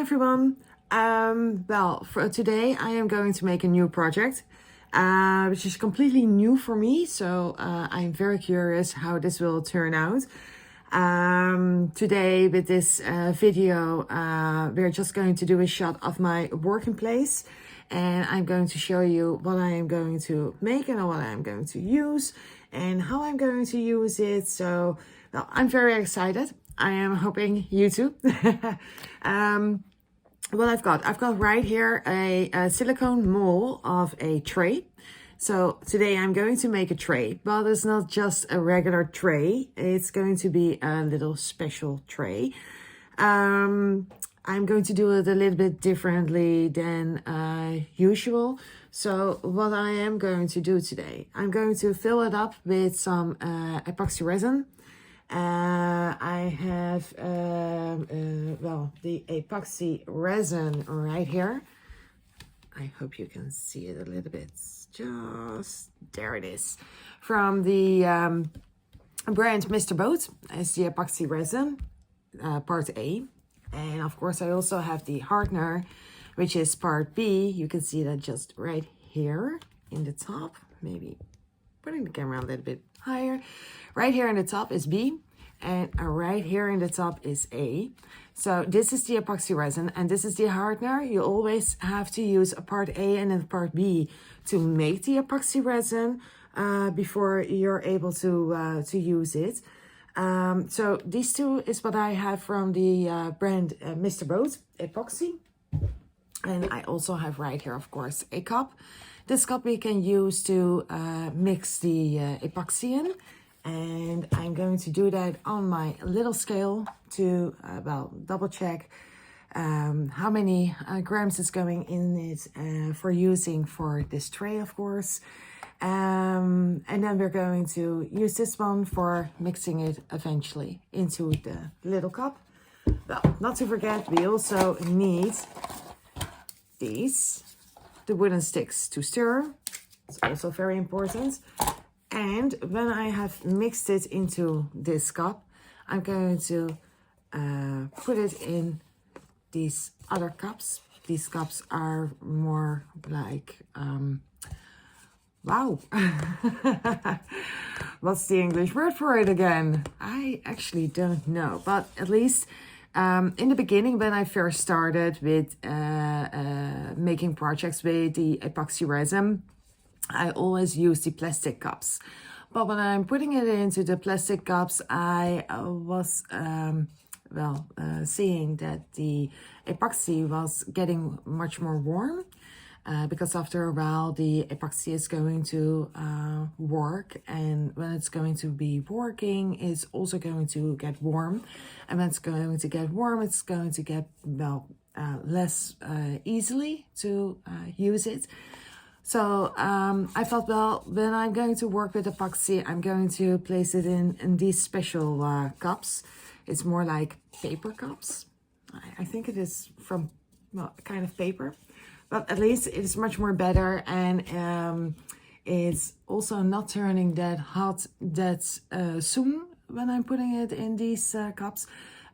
everyone. Well, for today I am going to make a new project, which is completely new for me. So I'm very curious how this will turn out. Today with this video, we're just going to do a shot of my working place, and I'm going to show you what I am going to make and what I am going to use and how I'm going to use it. So, well, I'm very excited. I am hoping you too. What I've got right here a silicone mold of a tray. So today I'm going to make a tray, but it's not just a regular tray. It's going to be a little special tray. I'm going to do it a little bit differently than usual. So what I am going to do today, I'm going to fill it up with some epoxy resin. I have, well, the epoxy resin right here. I hope you can see it a little bit. Just there it is. From the brand Mr. Boat. It's the epoxy resin, part A. And of course, I also have the hardner, which is part B. You can see that just right here in the top. Maybe putting the camera a little bit higher. Right here in the top is B, and right here in the top is A. So this is the epoxy resin, and this is the hardner. You always have to use a part A and a part B to make the epoxy resin before you're able to use it. So these two is what I have from the brand Mr. Boat Epoxy. And I also have right here, of course, a cup. This cup we can use to mix the epoxy in. And I'm going to do that on my little scale to, well, double check how many grams is going in it for using for this tray, of course. And then we're going to use this one for mixing it eventually into the little cup. Well, not to forget, we also need these, the wooden sticks to stir. It's also very important. And when I have mixed it into this cup, I'm going to put it in these other cups. These cups are more like, wow. What's the English word for it again? I actually don't know, but at least in the beginning, when I first started with making projects with the epoxy resin, I always use the plastic cups. But when I'm putting it into the plastic cups, I was, seeing that the epoxy was getting much more warm. Because after a while, the epoxy is going to work. And when it's going to be working, it's also going to get warm. And when it's going to get warm, it's going to get, well, less easily to use it. So I thought, well, when I'm going to work with epoxy, I'm going to place it in these special cups. It's more like paper cups. I think it is from, well, a kind of paper. But at least it's much more better, and it's also not turning that hot that soon when I'm putting it in these cups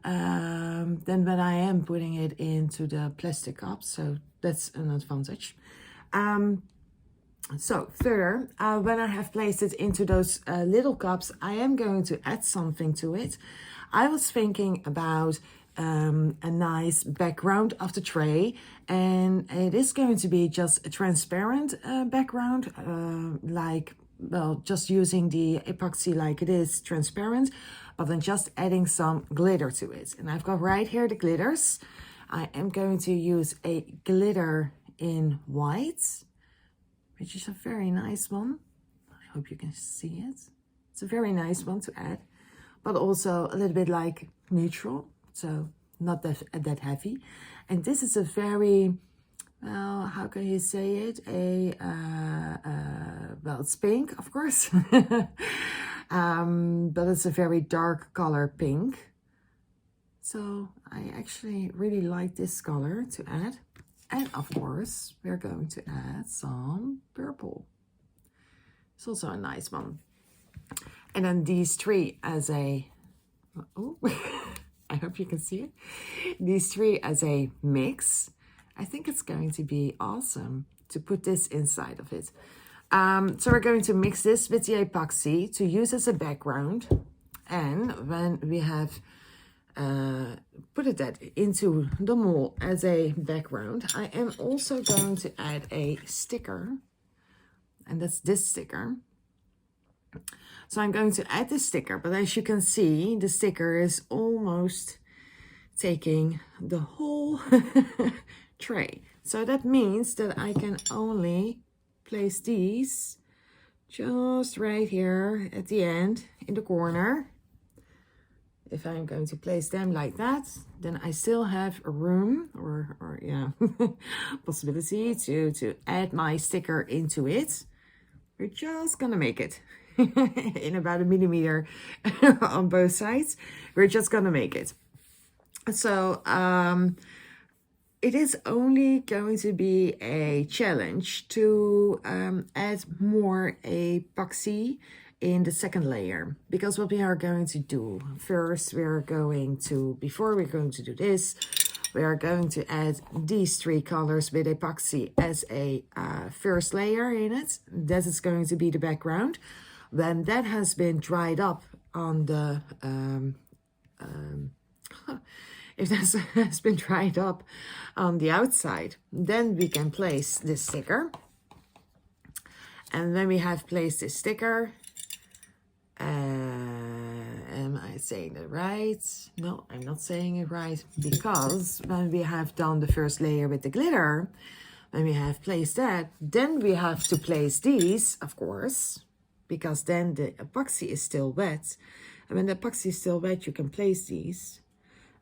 than when I am putting it into the plastic cups. So that's an advantage. So further, when I have placed it into those little cups, I am going to add something to it. I was thinking about a nice background of the tray, and it is going to be just a transparent background, like, well, just using the epoxy like it is transparent, but then just adding some glitter to it. And I've got right here the glitters. I am going to use a glitter in white, which is a very nice one. I hope you can see it. It's a very nice one to add, but also a little bit like neutral, so not that heavy. And this is a very, well, how can you say it? Well, it's pink, of course, but it's a very dark color pink. So I actually really like this color to add. And of course, we're going to add some purple. It's also a nice one. And then these three as a, oh, I hope you can see it. These three as a mix. I think it's going to be awesome to put this inside of it. So we're going to mix this with the epoxy to use as a background. And when we have put that into the mold as a background, I am also going to add a sticker. And that's this sticker. So I'm going to add the sticker, but as you can see, the sticker is almost taking the whole tray. So that means that I can only place these just right here at the end in the corner. If I'm going to place them like that, then I still have a room or yeah, possibility to add my sticker into it. We're just gonna make it in about 1 millimeter on both sides. We're just gonna make it. So it is only going to be a challenge to add more epoxy in the second layer, because what we are going to do first, before we're going to do this, we are going to add these 3 colors with epoxy as a first layer in it. That is going to be the background. When that has been dried up on the if that has been dried up on the outside, then we can place this sticker. And when we have placed this sticker, am I saying it right? No, I'm not saying it right, because when we have done the first layer with the glitter, when we have placed that, then we have to place these, of course, because then the epoxy is still wet. And when the epoxy is still wet, you can place these.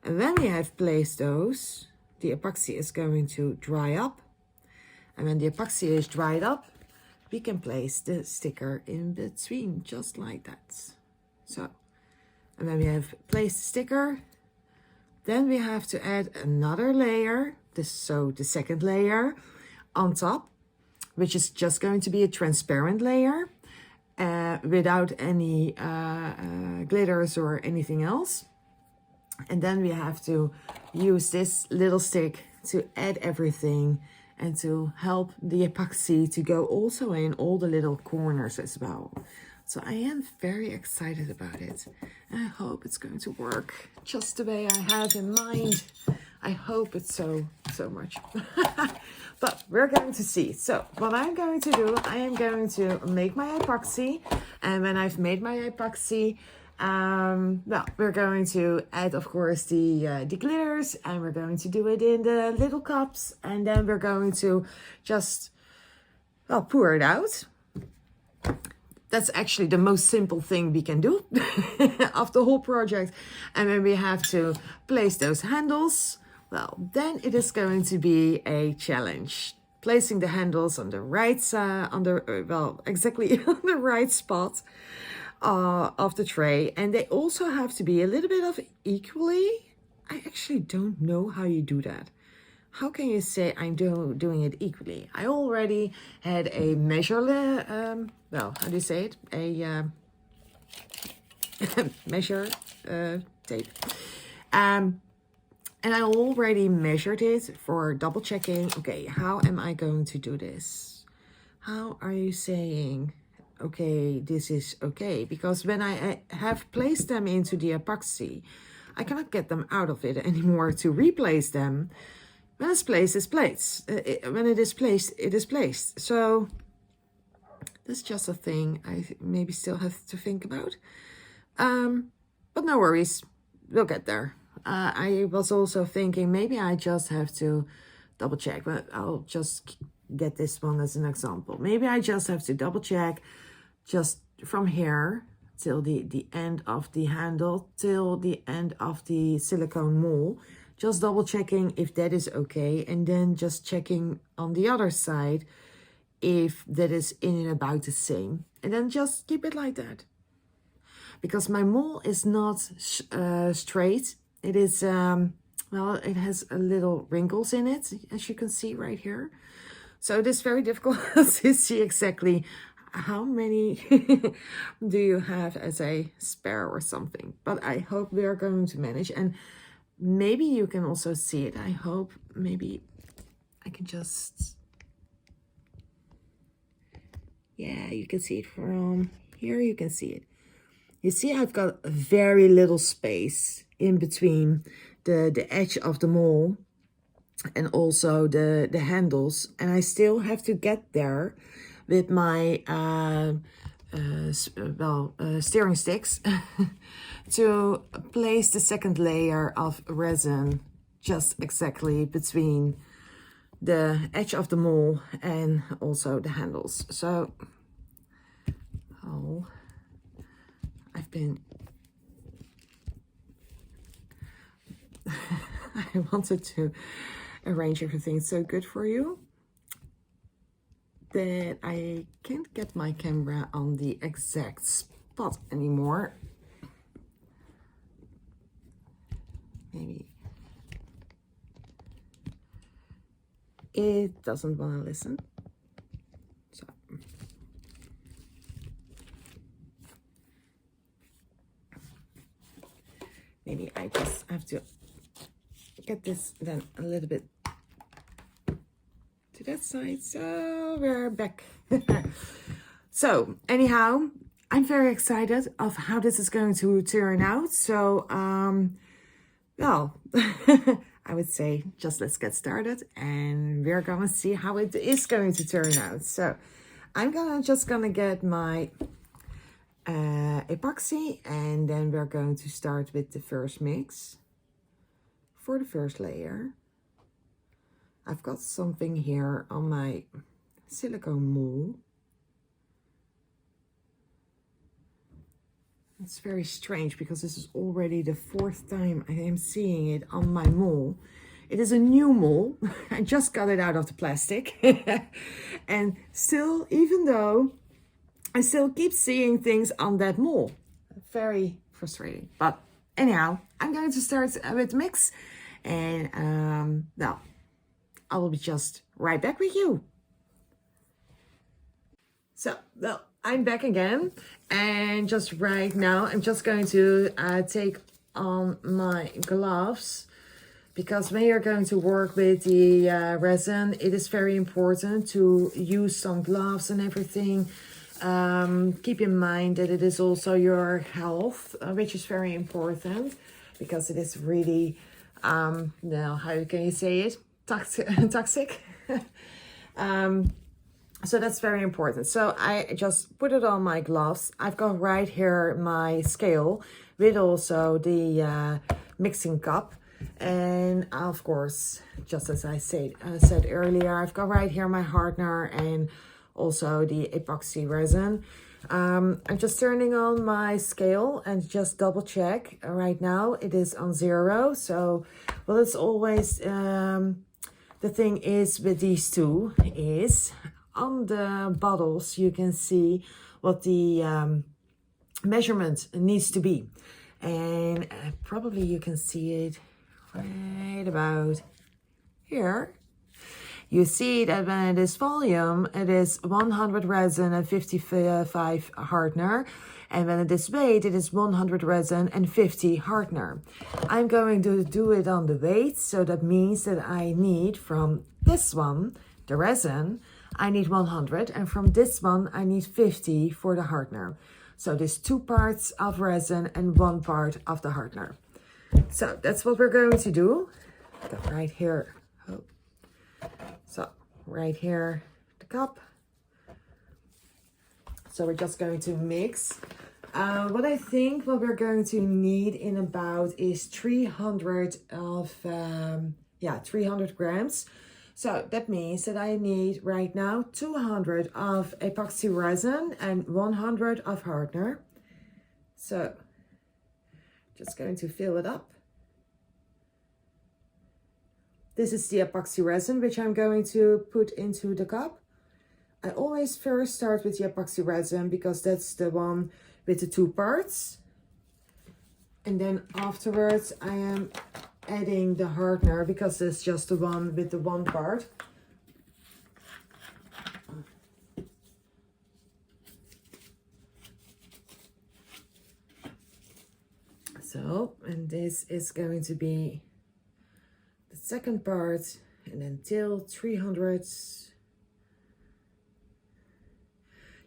And when we have placed those, the epoxy is going to dry up. And when the epoxy is dried up, we can place the sticker in between, just like that. So, and when we have placed the sticker, then we have to add another layer, so the second layer on top, which is just going to be a transparent layer without any glitters or anything else. And then we have to use this little stick to add everything and to help the epoxy to go also in all the little corners as well. So I am very excited about it. And I hope it's going to work just the way I have in mind. I hope it's so much. But we're going to see. So what I'm going to do, I am going to make my epoxy. And when I've made my epoxy, well, we're going to add, of course, the glitters, and we're going to do it in the little cups, and then we're going to just, well, pour it out. That's actually the most simple thing we can do of the whole project. And when we have to place those handles, well, then it is going to be a challenge. Placing the handles on the right side, well, exactly on the right spot of the tray, and they also have to be a little bit of equally. I actually don't know how you do that. How can you say I'm doing it equally? I already had a measure, well, how do you say it? A measure tape. And I already measured it for double checking. Okay, how am I going to do this? How are you saying, okay, this is okay? Because when I have placed them into the epoxy, I cannot get them out of it anymore to replace them. When it's placed, it's placed. When it is placed, it is placed. So that's just a thing I maybe still have to think about. But no worries, we'll get there. I was also thinking maybe I just have to double check, but I'll just get this one as an example. Maybe I just have to double check just from here till the end of the handle, till the end of the silicone mold. Just double checking if that is okay, and then just checking on the other side if that is in and about the same, and then just keep it like that. Because my mold is not straight. It is, well, it has a little wrinkles in it, as you can see right here. So it is very difficult to see exactly how many do you have as a spare or something? But I hope we are going to manage, and maybe you can also see it. I hope maybe I can just, yeah, you can see it from here. You can see it. You see, I've got very little space in between the edge of the mold and also the handles, and I still have to get there with my steering sticks to place the second layer of resin just exactly between the edge of the mold and also the handles. So I've been I wanted to arrange everything so good for you that I can't get my camera on the exact spot anymore. Maybe it doesn't want to listen. So maybe I just have to get this then a little bit to that side. So we're back. So anyhow, I'm very excited of how this is going to turn out. So well, I would say just let's get started, and we're gonna see how it is going to turn out. So I'm just gonna get my epoxy, and then we're going to start with the first mix for the first layer. I've got something here on my silicone mold. It's very strange because this is already the 4th time I am seeing it on my mold. It is a new mold. I just got it out of the plastic. And still, even though I still keep seeing things on that mold. Very frustrating. But anyhow, I'm going to start with the mix. And well, I will be just right back with you. So, well, I'm back again. And just right now, I'm just going to take on my gloves. Because when you're going to work with the resin, it is very important to use some gloves and everything. Keep in mind that it is also your health, which is very important. Because it is really, now, how can you say it? Toxic. So that's very important. So I just put it on my gloves. I've got right here my scale with also the mixing cup. And of course, just as I said earlier, I've got right here my hardner and also the epoxy resin. I'm just turning on my scale and just double check. Right now it is on 0. So, well, it's always, the thing is with these two is on the bottles, you can see what the measurement needs to be. And probably you can see it right about here. You see that when it is volume, it is 100 resin and 55 hardner. And when it is weight, it is 100 resin and 50 hardner. I'm going to do it on the weight. So that means that I need from this one, the resin, I need 100. And from this one, I need 50 for the hardner. So there's 2 parts of resin and 1 part of the hardner. So that's what we're going to do. Got right here. Oh. So right here, the cup. So we're just going to mix. What I think what we're going to need in about is 300 of 300 grams. So that means that I need right now 200 of epoxy resin and 100 of hardner. So just going to fill it up. This is the epoxy resin, which I'm going to put into the cup. I always first start with the epoxy resin because that's the one with the 2 parts. And then afterwards I am adding the hardner because it's just the one with the 1 part. So, and this is going to be the second part, and then till 300.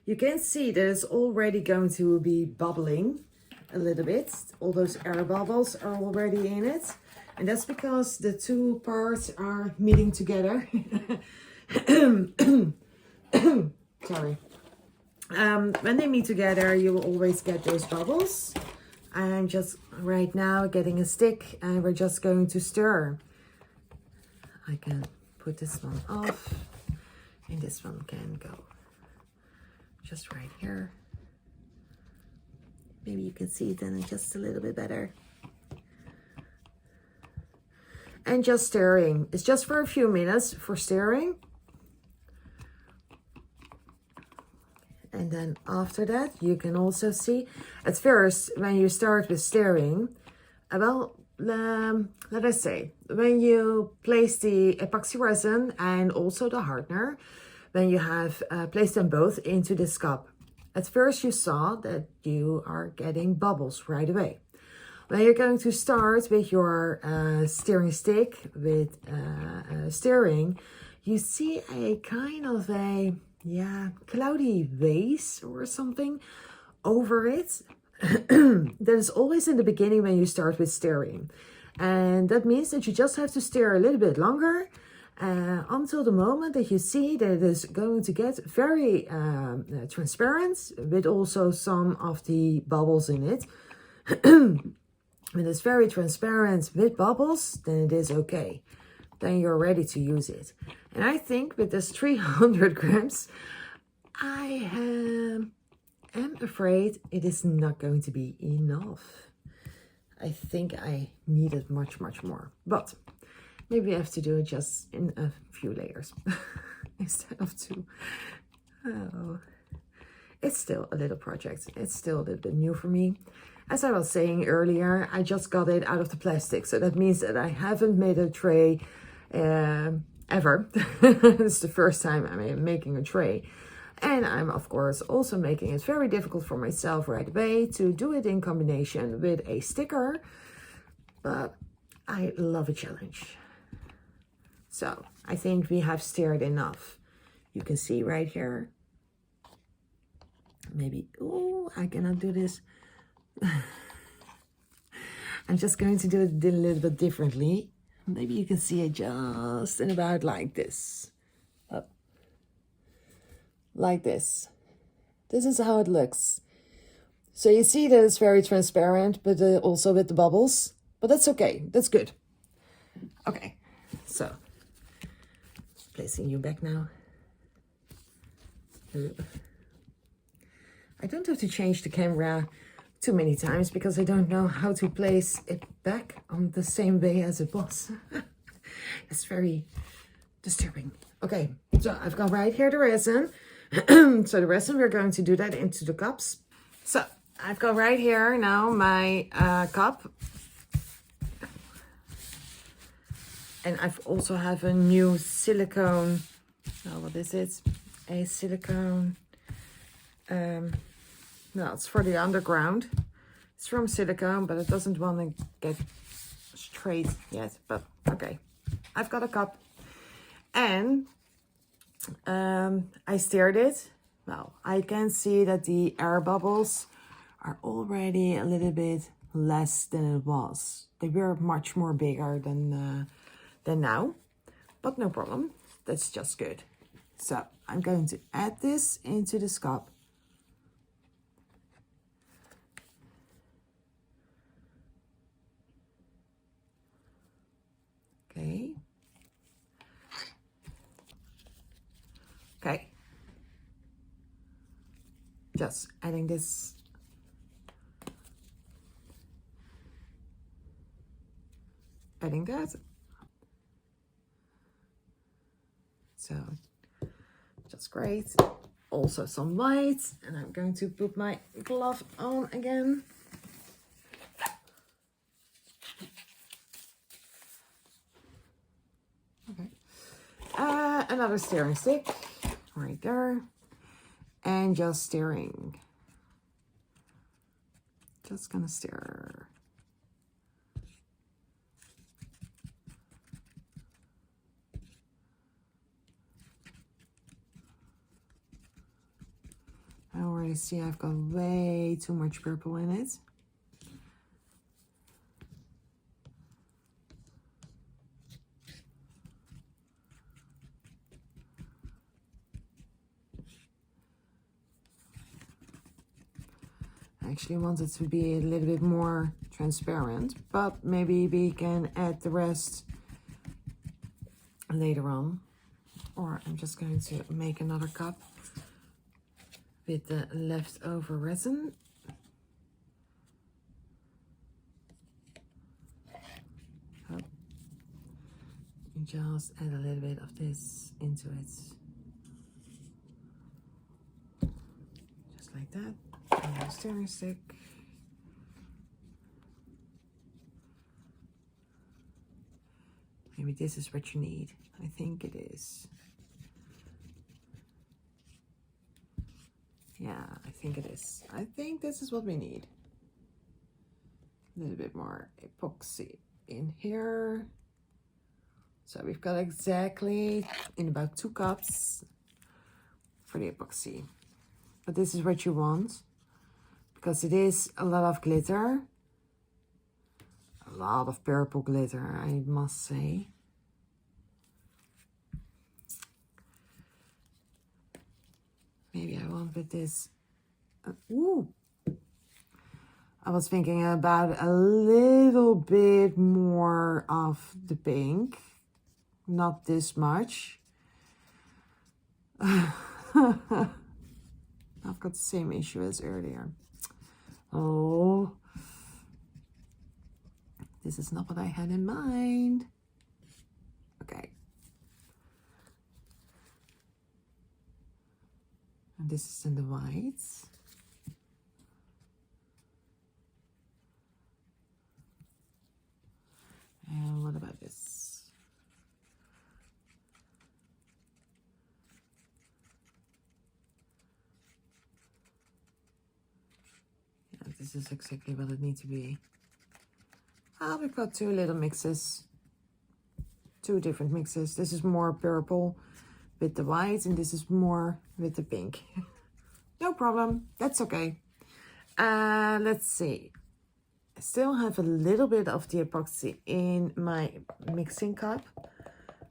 You can see that it's already going to be bubbling a little bit. All those air bubbles are already in it. And that's because the two parts are meeting together. Sorry. When they meet together, you will always get those bubbles. I'm just right now getting a stick and we're just going to stir. I can put this one off and this one can go just right here. Maybe you can see it then just a little bit better. And just stirring. It's just for a few minutes for stirring. And then after that, you can also see at first when you start with stirring, let us say, when you place the epoxy resin and also the hardener, when you have placed them both into this cup, at first you saw that you are getting bubbles right away. When you're going to start with your stirring stick with stirring, you see a kind of a cloudy vase or something over it. That is always in the beginning when you start with stirring, and that means that you just have to stir a little bit longer until the moment that you see that it is going to get very transparent with also some of the bubbles in it. When it's very transparent with bubbles, then it is okay. Then you're ready to use it. And I think with this 300 grams, I am afraid it is not going to be enough. I think I needed much, much more. But maybe I have to do it just in a few layers instead of two. Oh, it's still a little project. It's still a little bit new for me. As I was saying earlier, I just got it out of the plastic. So that means that I haven't made a tray ever. It's the first time I'm making a tray. And I'm, of course, also making it very difficult for myself right away to do it in combination with a sticker. But I love a challenge. So I think we have stirred enough. You can see right here. Maybe, oh, I cannot do this. I'm just going to do it a little bit differently. Maybe you can see it just in about like this. Up. Like this. This is how it looks. So you see that it's very transparent, but also with the bubbles. But that's okay. That's good. Okay. So, placing you back now. I don't have to change the camera too many times because I don't know how to place it back on the same way as it was. It's very disturbing. Okay, so I've got right here the resin. So the resin, we're going to do that into the cups. So I've got right here now my cup. And I've also have a new silicone. Oh, what is it? A silicone. No, it's for the underground. It's from Silicone, but it doesn't want to get straight yet. But okay, I've got a cup. And I stirred it. Well, I can see that the air bubbles are already a little bit less than it was. They were much more bigger than now. But no problem. That's just good. So I'm going to add this into this cup. Okay. Okay. Just adding this. Adding that. So, just great. Also some white. And I'm going to put my glove on again. Okay. Another stirring stick right there. And just stirring. Just gonna stir. see I've got way too much purple in it. I actually want it to be a little bit more transparent, but maybe we can add the rest later on. Or I'm just going to make another cup with the leftover resin. Oh. And just add a little bit of this into it. Just like that. And a stirring stick. Maybe this is what you need. I think it is. Yeah, I think it is. I think this is what we need. A little bit more epoxy in here. So we've got exactly in about 2 cups for the epoxy. But this is what you want, because it is a lot of glitter. A lot of purple glitter, I must say. Maybe I want with this. Ooh. I was thinking about a little bit more of the pink. Not this much. I've got the same issue as earlier. Oh. This is not what I had in mind. Okay. And this is in the whites. And what about this? Yeah, this is exactly what it needs to be. We've got 2 little mixes. 2 different mixes. This is more purple with the white, and this is more with the pink. No problem, that's okay. Let's see. I still have a little bit of the epoxy in my mixing cup.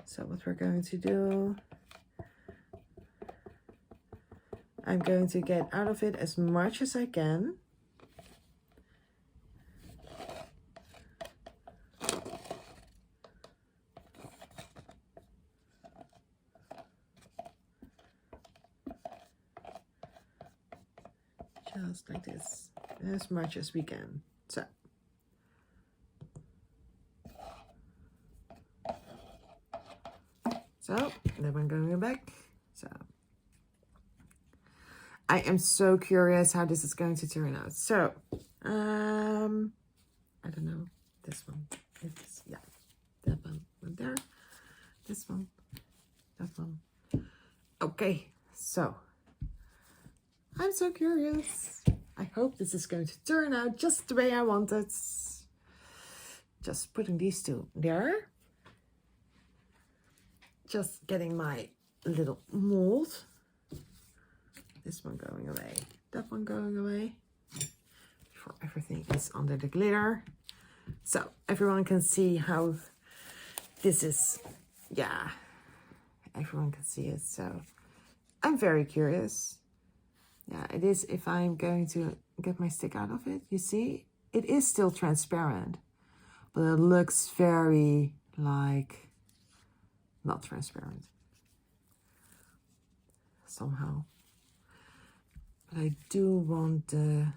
So what we're going to do, I'm going to get out of it as much as I can. Just like this, as much as we can. So then I'm going back. So I am so curious how this is going to turn out. So I don't know, this one, it's, yeah, that one went there, this one, that one. Okay, so I'm so curious. I hope this is going to turn out just the way I want it. Just putting these 2 there. Just getting my little mold. This one going away. That one going away. Before everything is under the glitter. So everyone can see how this is. Yeah, everyone can see it. So I'm very curious. Yeah, it is. If I'm going to get my stick out of it, you see, it is still transparent, but it looks very like not transparent somehow. But I do want the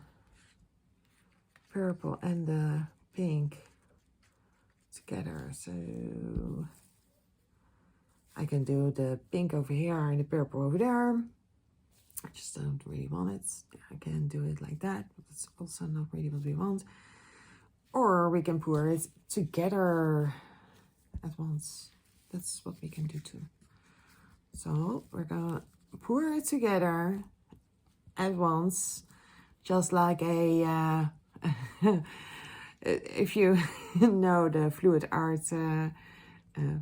purple and the pink together, so I can do the pink over here and the purple over there. I just don't really want it. I can do it like that, but it's also not really what we want. Or we can pour it together at once. That's what we can do too. So we're gonna pour it together at once, just like a if you know the fluid art,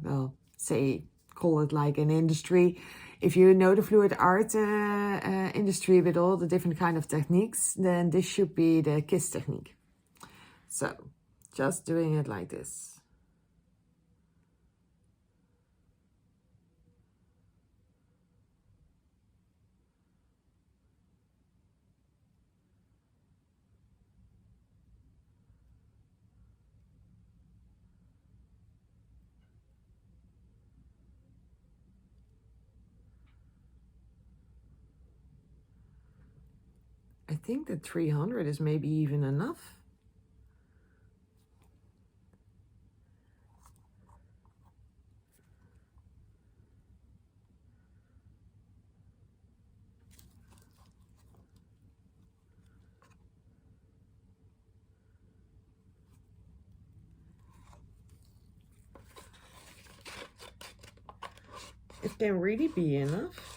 well, say, call it like an industry. If you know the fluid art industry with all the different kind of techniques, then this should be the kiss technique. So just doing it like this. I think that 300 is maybe even enough. It can really be enough.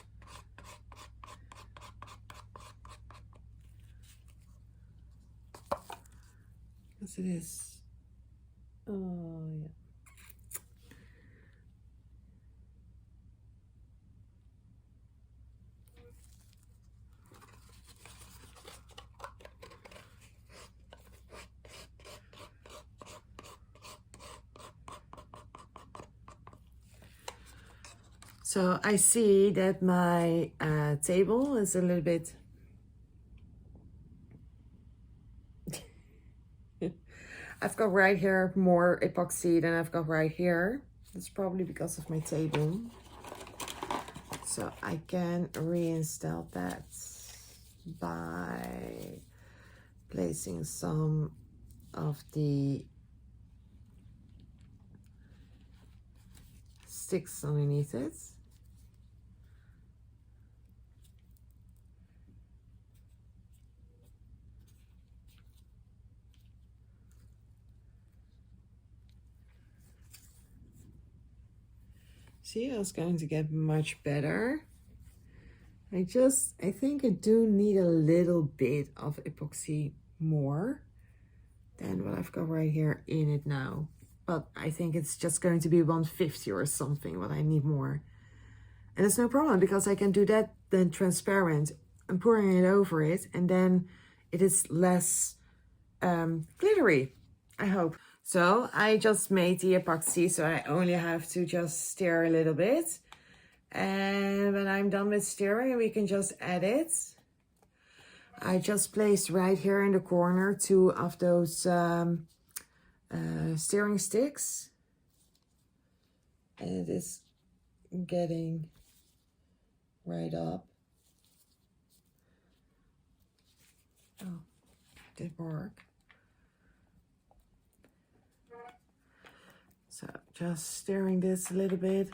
Yes, it is. Oh, yeah. So I see that my table is a little bit I've got right here more epoxy than I've got right here. That's probably because of my table. So I can reinstall that by placing some of the sticks underneath it. See, it's going to get much better. I think I do need a little bit of epoxy more than what I've got right here in it now. But I think it's just going to be 150 or something, what I need more. And it's no problem because I can do that then transparent and pouring it over it, and then it is less glittery, I hope. So I just made the epoxy, so I only have to just stir a little bit. And when I'm done with stirring, we can just add it. I just placed right here in the corner 2 of those stirring sticks. And it is getting right up. Oh, did work. So just stirring this a little bit.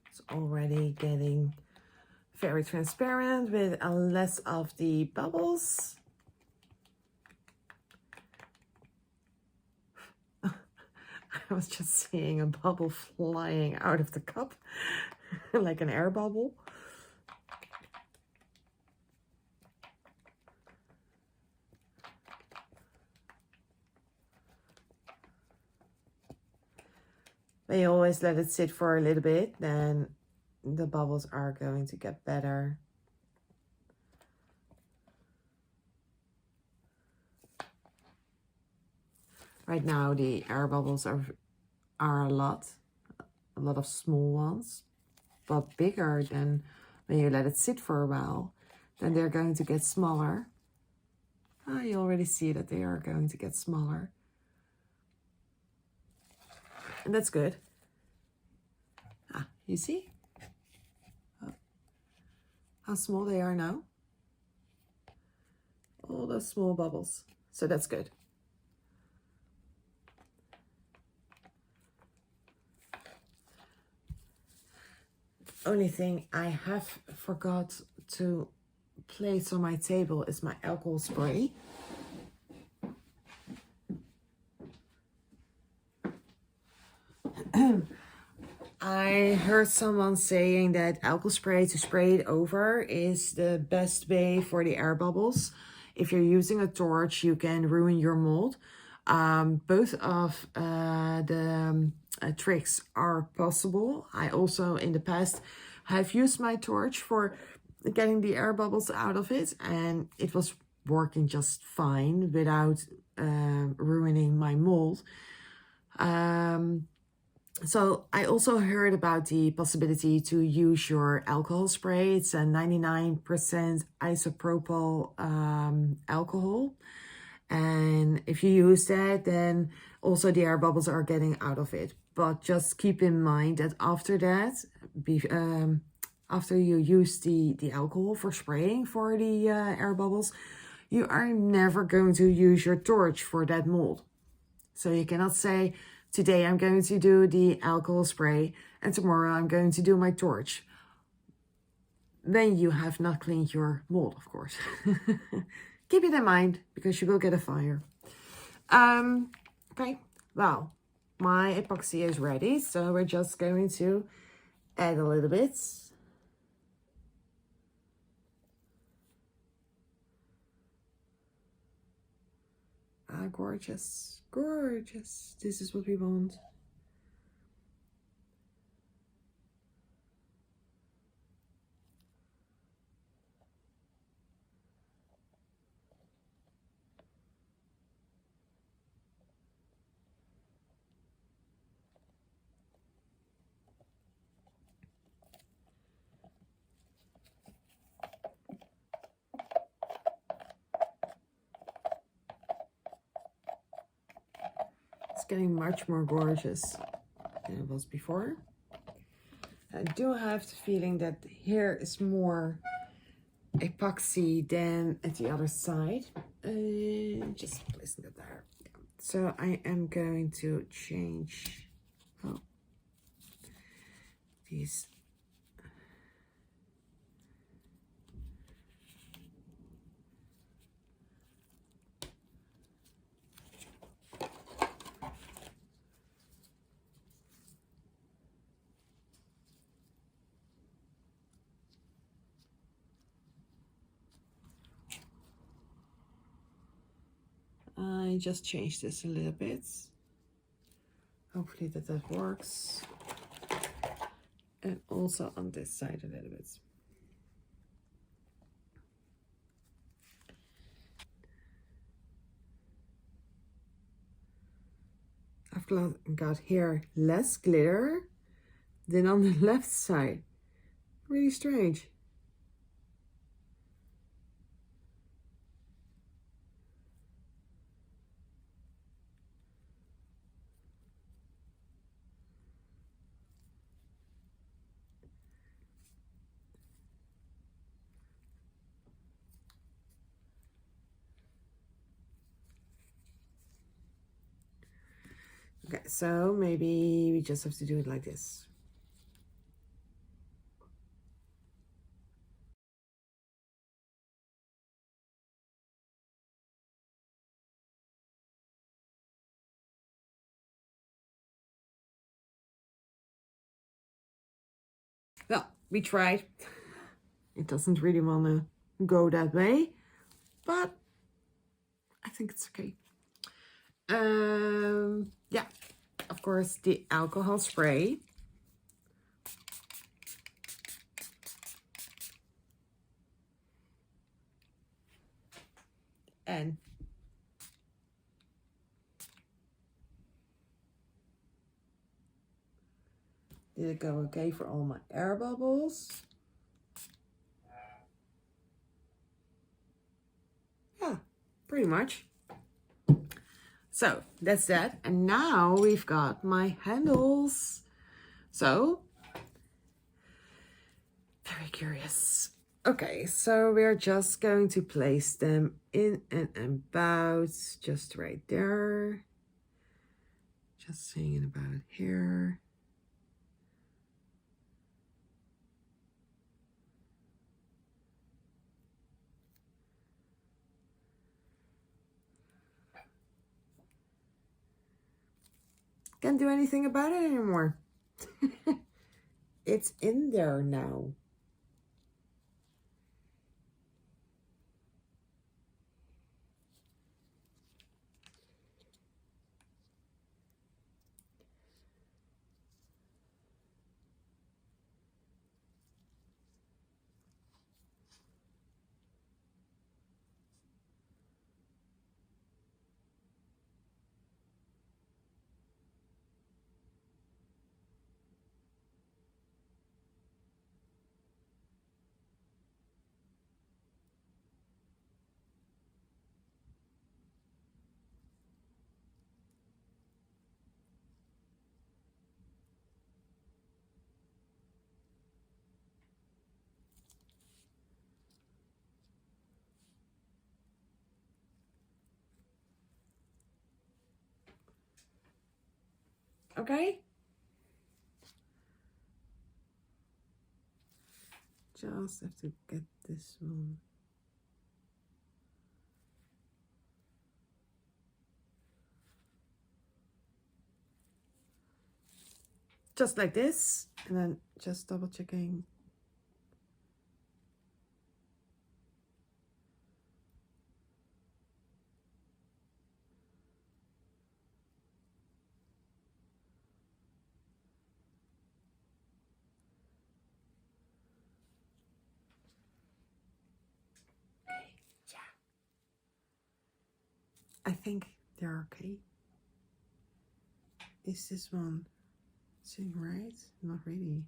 It's already getting very transparent with less of the bubbles. I was just seeing a bubble flying out of the cup, like an air bubble. But you always let it sit for a little bit, then the bubbles are going to get better. Right now, the air bubbles are a lot of small ones, but bigger than when you let it sit for a while. Then they're going to get smaller. Oh, you already see that they are going to get smaller. And that's good. Ah, you see? Oh, how small they are now. All those small bubbles. So that's good. Only thing I have forgot to place on my table is my alcohol spray. I heard someone saying that alcohol spray to spray it over is the best way for the air bubbles. If you're using a torch, you can ruin your mold. Both of the tricks are possible. I also in the past have used my torch for getting the air bubbles out of it, and it was working just fine without ruining my mold. So I also heard about the possibility to use your alcohol spray. It's a 99% isopropyl alcohol. And if you use that, then also the air bubbles are getting out of it. But just keep in mind that after that, after you use the alcohol for spraying for the air bubbles, you are never going to use your torch for that mold. So you cannot say, today I'm going to do the alcohol spray and tomorrow I'm going to do my torch. Then you have not cleaned your mold, of course. Keep it in mind because you will get a fire. Okay, well, my epoxy is ready. So we're just going to add a little bit. Ah, gorgeous, gorgeous. This is what we want. It's getting much more gorgeous than it was before. I do have the feeling that here is more epoxy than at the other side. Just placing it there. Yeah. So I am going to change these. I just changed this a little bit. Hopefully that works. And also on this side a little bit. I've got here less glitter than on the left side. Really strange. Okay, so maybe we just have to do it like this. Well, we tried. It doesn't really want to go that way, but I think it's okay. Yeah, of course, the alcohol spray. And did it go okay for all my air bubbles? Yeah, pretty much. So that's that. And now we've got my handles. So, very curious. Okay, so we're just going to place them in and about, just right there. Just saying about here. Can't do anything about it anymore. It's in there now. Okay? Just have to get this one. Just like this, and then just double checking. I think they're okay. Is this one sitting right? Not really.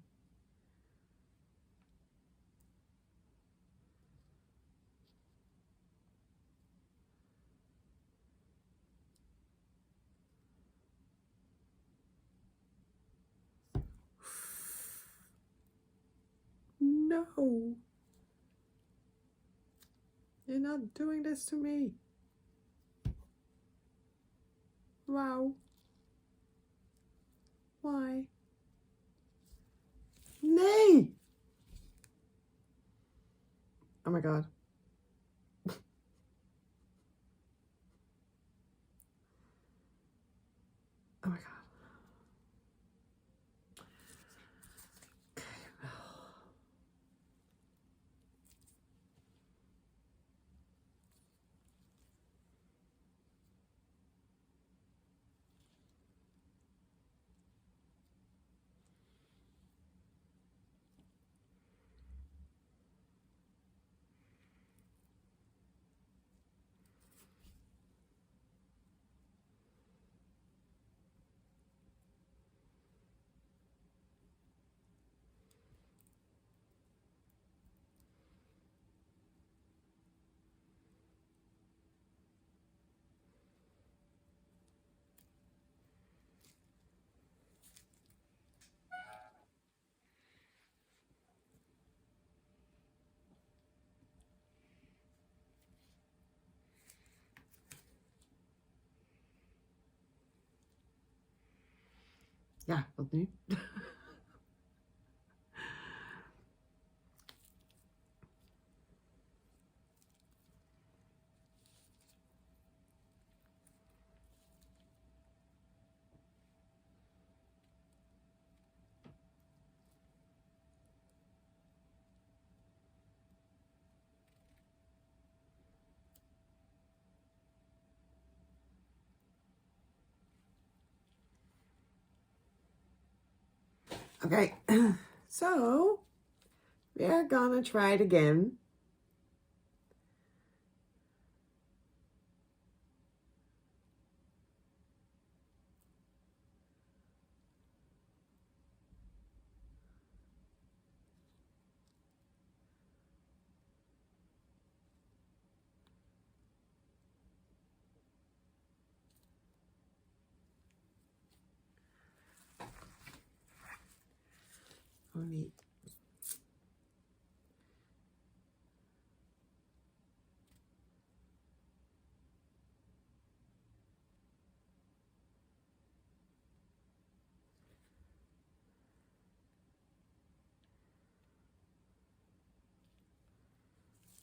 No. You're not doing this to me. Wow. Why? Nay! Oh my god. Oh my god. Ja, wat nu? Okay, so we're gonna try it again. Only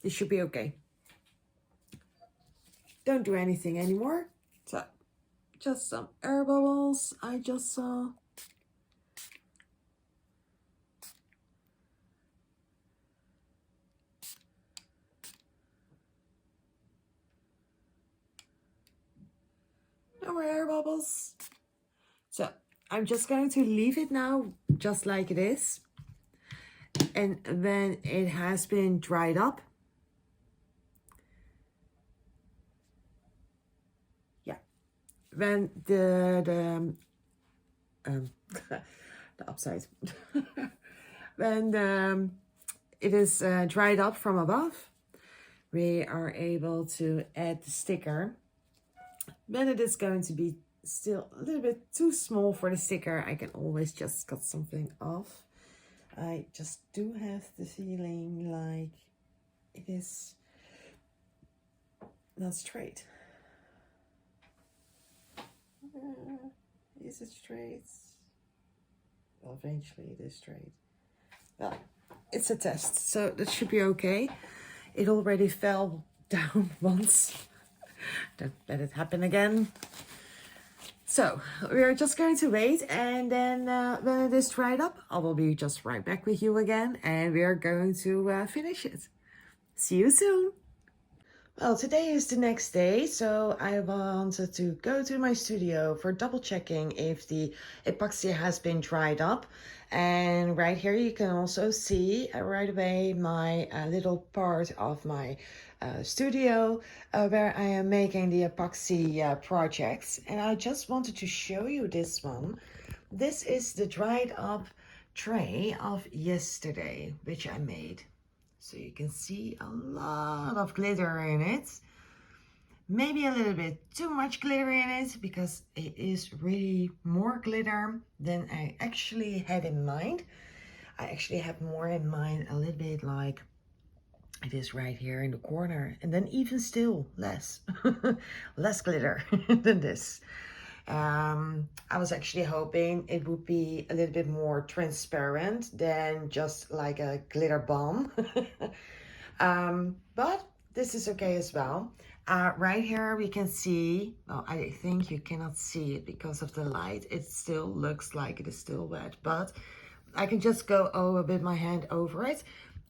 it should be okay. Don't do anything anymore. So just some air bubbles I just saw. No more air bubbles. So I'm just going to leave it now just like it is. And then it has been dried up. Yeah. Then the upside. When it is dried up from above, we are able to add the sticker. Then it is going to be still a little bit too small for the sticker. I can always just cut something off. I just do have the feeling like it is not straight. Is it straight? Well, eventually it is straight. Well, it's a test, so that should be okay. It already fell down once. Don't let it happen again. So we are just going to wait, and then when it is dried up, I will be just right back with you again, and we are going to finish it. See you soon. Well, today is the next day, so I wanted to go to my studio for double checking if the epoxy has been dried up. And right here you can also see right away my little part of my studio where I am making the epoxy projects. And I just wanted to show you this one. This is the dried up tray of yesterday, which I made. So you can see a lot of glitter in it. Maybe a little bit too much glitter in it, because it is really more glitter than I actually had in mind. I actually had more in mind, a little bit like it is right here in the corner, and then even still less, less glitter than this. I was actually hoping it would be a little bit more transparent than just like a glitter bomb. But this is okay as well. Right here we can see, well, I think you cannot see it because of the light. It still looks like it is still wet, but I can just go with my hand over it.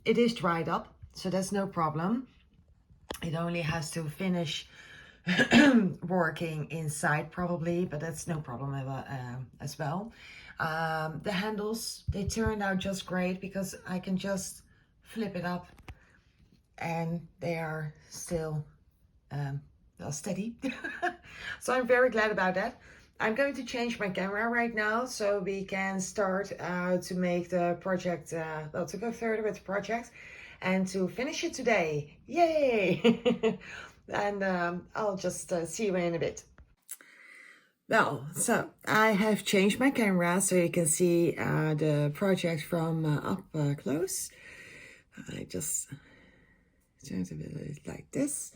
It is dried up, so that's no problem. It only has to finish working inside probably, but that's no problem as well. The handles, they turned out just great because I can just flip it up and they are still steady. So I'm very glad about that. I'm going to change my camera right now so we can start to make the project, well, to go further with the project and to finish it today. Yay! And I'll just see you in a bit. Well, so I have changed my camera so you can see the project from up close. I just turn it like this.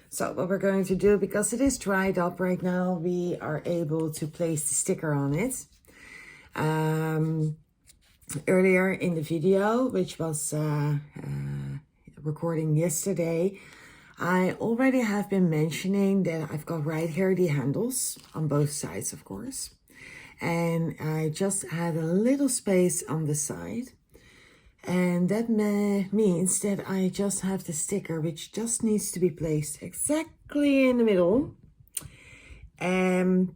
So what we're going to do, because it is dried up right now, we are able to place the sticker on it. Earlier in the video, which was recording yesterday, I already have been mentioning that I've got right here the handles on both sides, of course. And I just had a little space on the side. And that means that I just have the sticker, which just needs to be placed exactly in the middle. And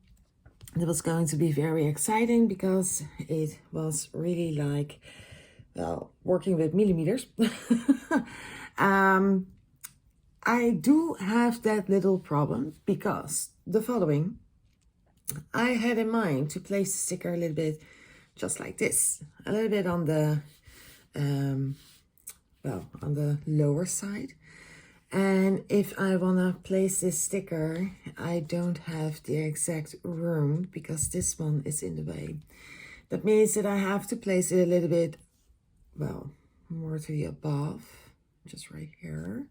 it was going to be very exciting because it was really like, well, working with millimeters. I do have that little problem because the following, I had in mind to place the sticker a little bit just like this, a little bit on the, well, on the lower side. And if I want to place this sticker, I don't have the exact room because this one is in the way. That means that I have to place it a little bit, well, more to the above, just right here.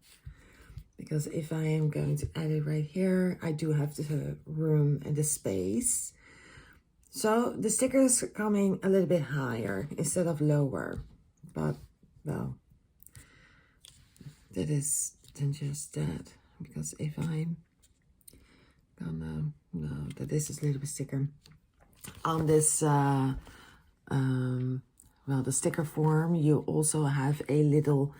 Because if I am going to add it right here, I do have the room and the space. So the sticker is coming a little bit higher instead of lower. But, well, that is then just that. Because if I'm gonna, no, that is a little bit thicker. On this, well, the sticker form, you also have a little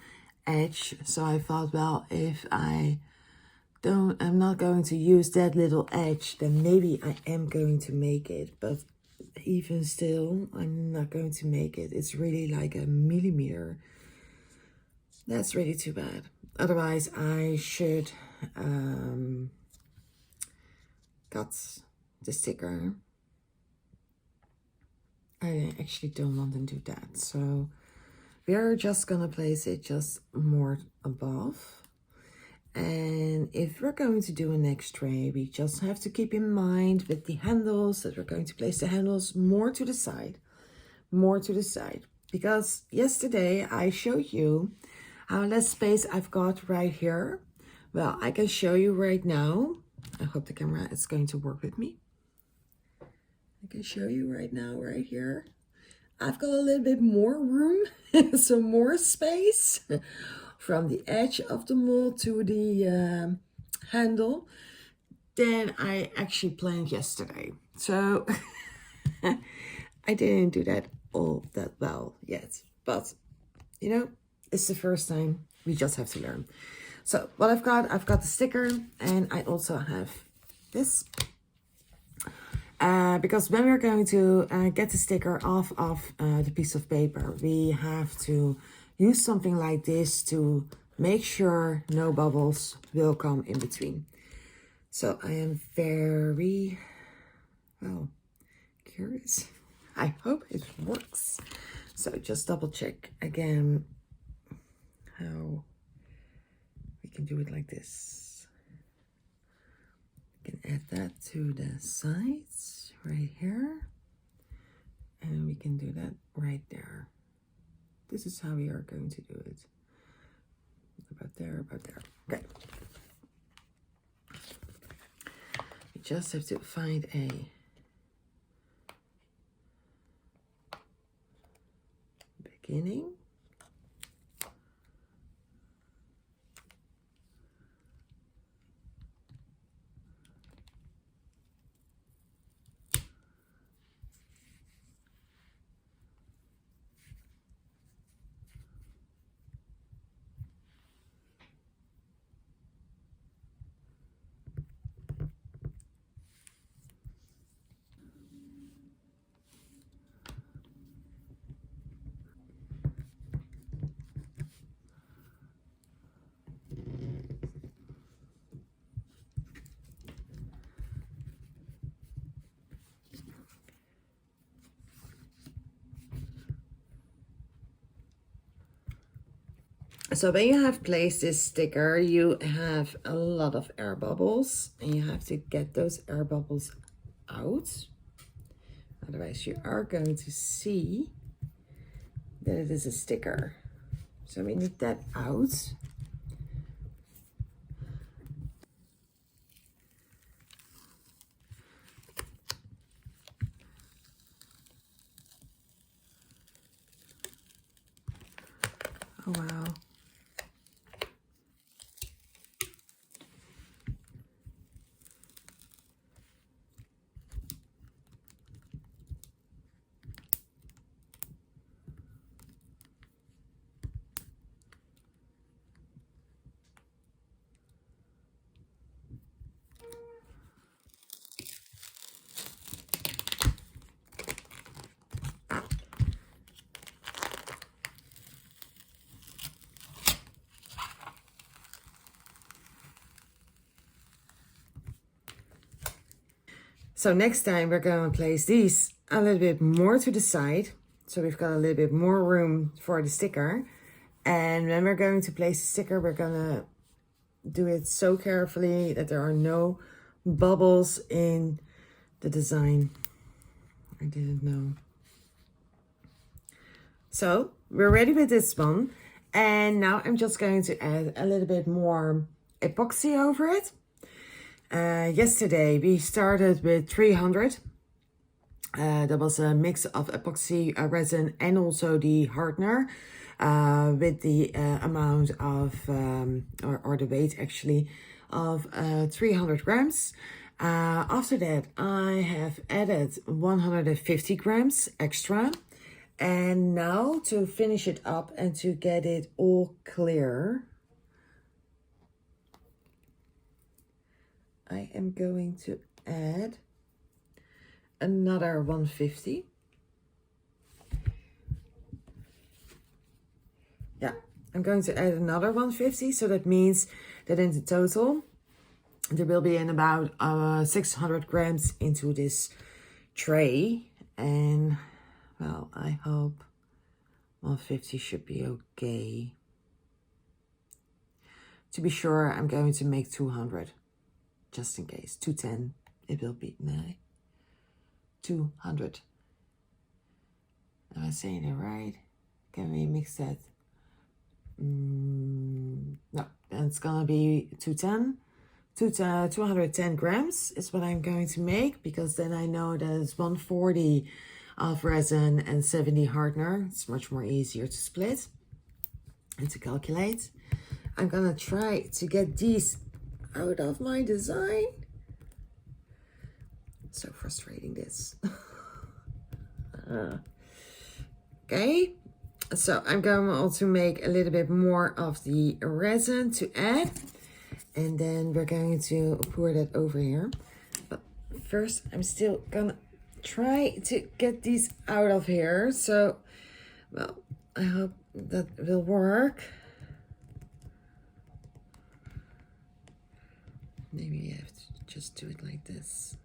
edge. So I thought, well, if I I'm not going to use that little edge, then maybe I am going to make it, but even still, I'm not going to make it. It's really like a millimeter. That's really too bad. Otherwise, I should cut the sticker. I actually don't want to do that. So we're just gonna place it just more above. And if we're going to do a next tray, we just have to keep in mind with the handles that we're going to place the handles more to the side. Because yesterday I showed you how less space I've got right here. Well, I can show you right now. I hope the camera is going to work with me. I can show you right now, right here. I've got a little bit more room, some more space from the edge of the mold to the handle than I actually planned yesterday. So I didn't do that all that well yet, but you know, it's the first time. We just have to learn. So what I've got the sticker, and I also have this. Because when we're going to get the sticker off of the piece of paper, we have to use something like this to make sure no bubbles will come in between. So I am very, well, curious. I hope it works. So just double check again how we can do it like this. We can add that to the sides right here. And we can do that right there. This is how we are going to do it. About there, about there. Okay. We just have to find a beginning. So when you have placed this sticker, you have a lot of air bubbles, and you have to get those air bubbles out. Otherwise, you are going to see that it is a sticker. So we need that out. Oh, wow. So next time we're going to place these a little bit more to the side. So we've got a little bit more room for the sticker. And when we're going to place the sticker, we're going to do it so carefully that there are no bubbles in the design. I didn't know. So we're ready with this one. And now I'm just going to add a little bit more epoxy over it. Yesterday we started with 300. That was a mix of epoxy resin and also the hardener with the amount of, or the weight actually, of 300 grams. After that, I have added 150 grams extra. And now to finish it up and to get it all clear, I am going to add another 150. Yeah, I'm going to add another 150, so that means that in the total there will be in about 600 grams into this tray. And well, I hope 150 should be okay. To be sure, I'm going to make 200 just in case. 210 it will be. No, 200. Am I saying it right? Can we mix that? No, it's gonna be 210. 210 grams is what I'm going to make, because then I know that it's 140 of resin and 70 hardener. It's much more easier to split and to calculate. I'm gonna try to get these out of my design. So frustrating, this. Okay, so I'm going to also make a little bit more of the resin to add, and then we're going to pour that over here. But first, I'm still gonna try to get these out of here. So, well, I hope that will work. Maybe we have to just do it like this.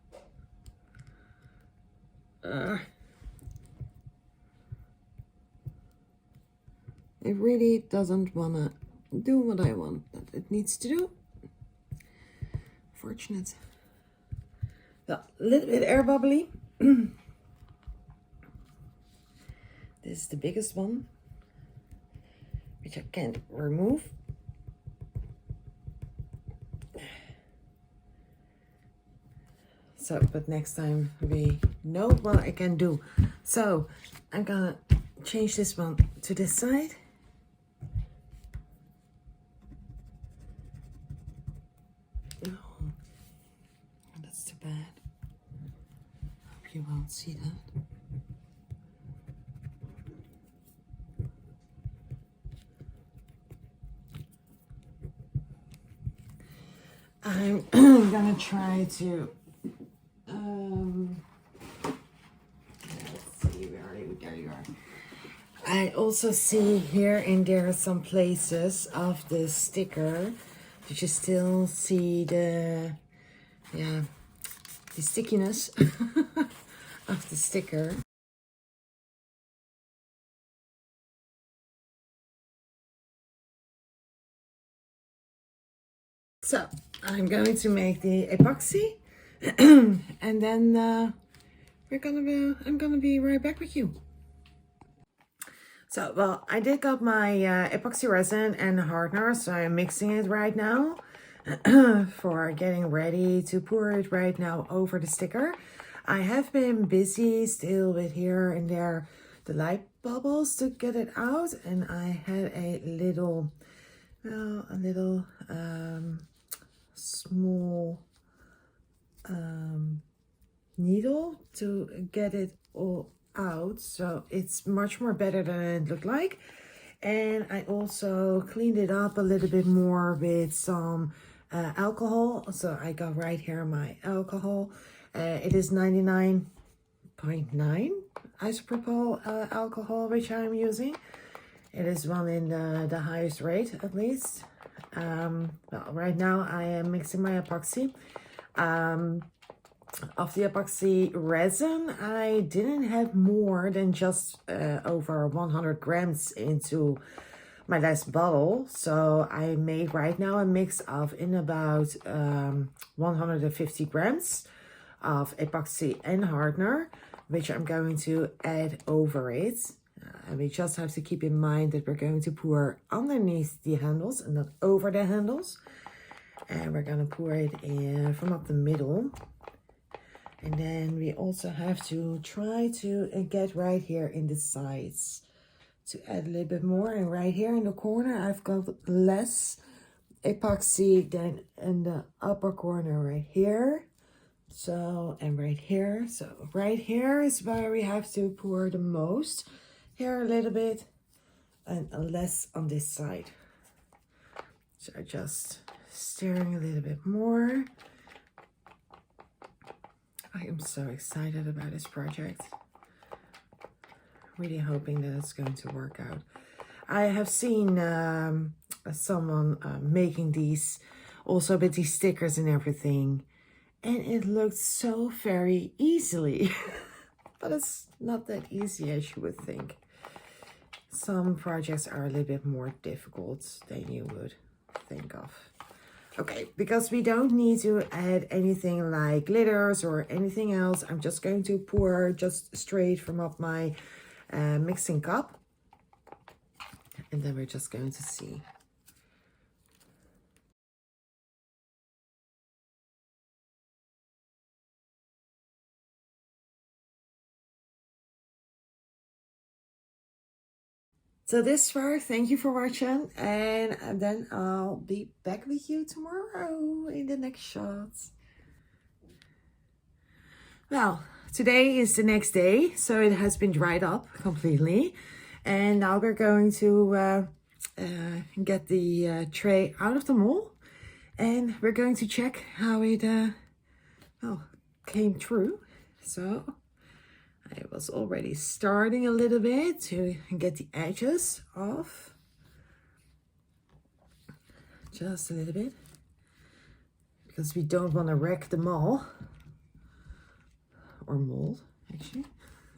It really doesn't wanna do what I want that it needs to do. Fortunate. A little bit air bubbly. This is the biggest one, which I can't remove. So, but next time we know what I can do. So, I'm gonna change this one to this side. Oh, that's too bad. Hope you won't see that. I'm gonna try to let's see, there you are. I also see here and there some places of the sticker that you still see the stickiness of the sticker. So I'm going to make the epoxy and then I'm gonna be right back with you. So, well, I did got my epoxy resin and hardener, so I'm mixing it right now for getting ready to pour it right now over the sticker. I have been busy still with here and there the light bubbles to get it out, and I had a little, well, a little small needle to get it all out, so it's much more better than it looked like. And I also cleaned it up a little bit more with some alcohol. So I got right here my alcohol. It is 99.9 isopropyl alcohol which I'm using. It is one in the highest rate, at least. Well, right now I am mixing my epoxy. Of the epoxy resin, I didn't have more than just over 100 grams into my last bottle. So I made right now a mix of in about 150 grams of epoxy and hardener, which I'm going to add over it. And we just have to keep in mind that we're going to pour underneath the handles and not over the handles. And we're going to pour it in from up the middle. And then we also have to try to get right here in the sides to add a little bit more. And right here in the corner, I've got less epoxy than in the upper corner right here. So, and right here. So right here is where we have to pour the most. Here a little bit and less on this side. So just stirring a little bit more. I am so excited about this project. Really hoping that it's going to work out. I have seen someone making these also with these stickers and everything, and it looked so very easily. But it's not that easy as you would think. Some projects are a little bit more difficult than you would think of. Okay, because we don't need to add anything like glitters or anything else, I'm just going to pour just straight from up my mixing cup. And then we're just going to see. So this far, thank you for watching, and then I'll be back with you tomorrow in the next shots. Well, today is the next day, so it has been dried up completely, and now we're going to get the tray out of the mold, and we're going to check how it well, came through. So I was already starting a little bit to get the edges off. Just a little bit. Because we don't want to wreck the mold. Or mold, actually.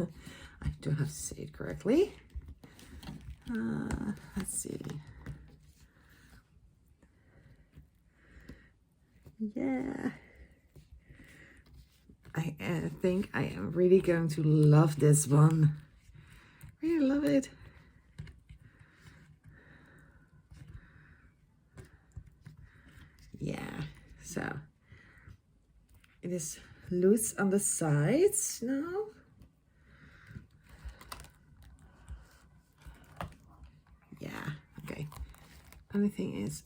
I do have to say it correctly. Let's see. Yeah. I think I am really going to love this one. Really love it. Yeah, so it is loose on the sides now. Yeah, okay. Only thing is,